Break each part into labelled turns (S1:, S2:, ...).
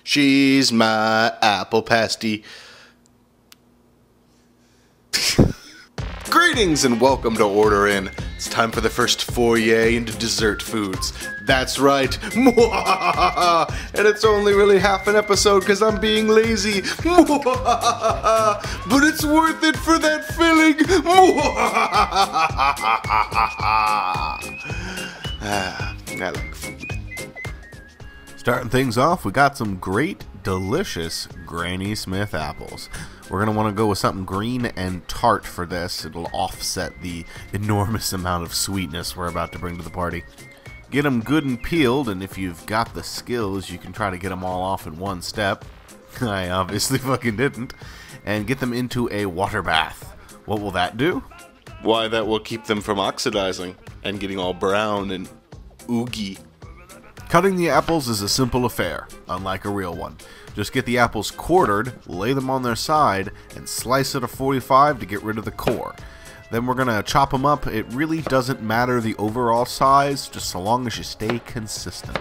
S1: She's my apple pasty. Greetings and welcome to Order In. It's time for the first foyer into dessert foods. That's right. And it's only really half an episode because I'm being lazy. But it's worth it for that filling. I like food.
S2: Starting things off, we got some great, delicious Granny Smith apples. We're going to want to go with something green and tart for this. It'll offset the enormous amount of sweetness we're about to bring to the party. Get them good and peeled, and if you've got the skills, you can try to get them all off in one step. I obviously fucking didn't. And get them into a water bath. What will that do?
S1: Why, that will keep them from oxidizing and getting all brown and oogie.
S2: Cutting the apples is a simple affair, unlike a real one. Just get the apples quartered, lay them on their side, and slice at a 45 to get rid of the core. Then we're going to chop them up. It really doesn't matter the overall size, just so long as you stay consistent.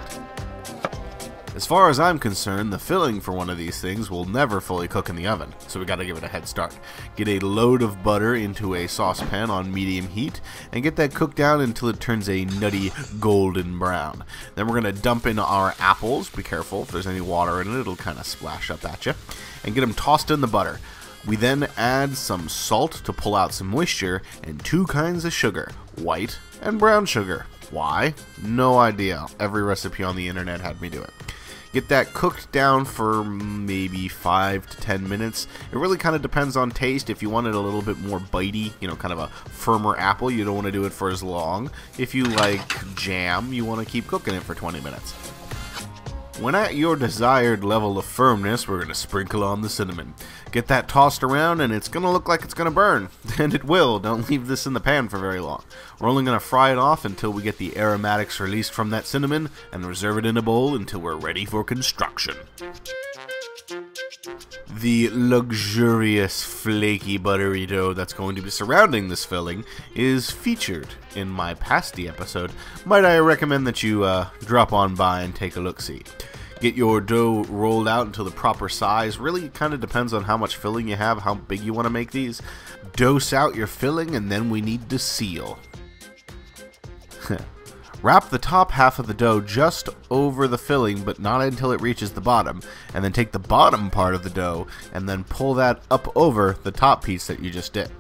S2: As far as I'm concerned, the filling for one of these things will never fully cook in the oven, so we got to give it a head start. Get a load of butter into a saucepan on medium heat, and get that cooked down until it turns a nutty golden brown. Then we're going to dump in our apples. Be careful, if there's any water in it, it'll kind of splash up at you. And get them tossed in the butter. We then add some salt to pull out some moisture, and 2 kinds of sugar, white and brown sugar. Why? No idea. Every recipe on the internet had me do it. Get that cooked down for maybe 5 to 10 minutes. It really kind of depends on taste. If you want it a little bit more bitey, kind of a firmer apple, you don't want to do it for as long. If you like jam, you want to keep cooking it for 20 minutes. When at your desired level of firmness, we're going to sprinkle on the cinnamon. Get that tossed around and it's going to look like it's going to burn. And it will. Don't leave this in the pan for very long. We're only going to fry it off until we get the aromatics released from that cinnamon and reserve it in a bowl until we're ready for construction. The luxurious, flaky, buttery dough that's going to be surrounding this filling is featured in my Pasty episode. Might I recommend that you drop on by and take a look-see. Get your dough rolled out until the proper size. Really kind of depends on how much filling you have, how big you want to make these. Dose out your filling, and then we need to seal. Wrap the top half of the dough just over the filling, but not until it reaches the bottom. And then take the bottom part of the dough and then pull that up over the top piece that you just did.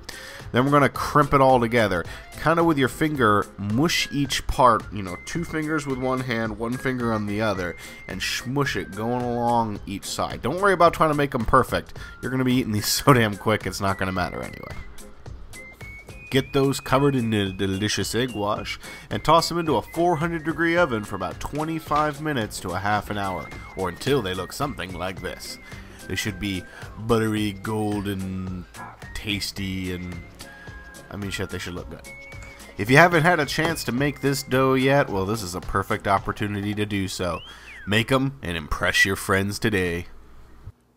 S2: Then we're going to crimp it all together. Kind of with your finger, mush each part, 2 fingers with one hand, 1 finger on the other, and smush it going along each side. Don't worry about trying to make them perfect. You're going to be eating these so damn quick, it's not going to matter anyway. Get those covered in a delicious egg wash and toss them into a 400-degree oven for about 25 minutes to a half an hour, or until they look something like this. They should be buttery, golden, tasty, and shit, they should look good. If you haven't had a chance to make this dough yet, well, this is a perfect opportunity to do so. Make them and impress your friends today.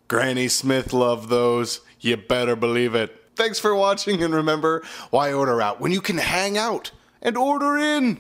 S1: Granny Smith loved those. You better believe it. Thanks for watching, and remember, why order out when you can hang out and order in?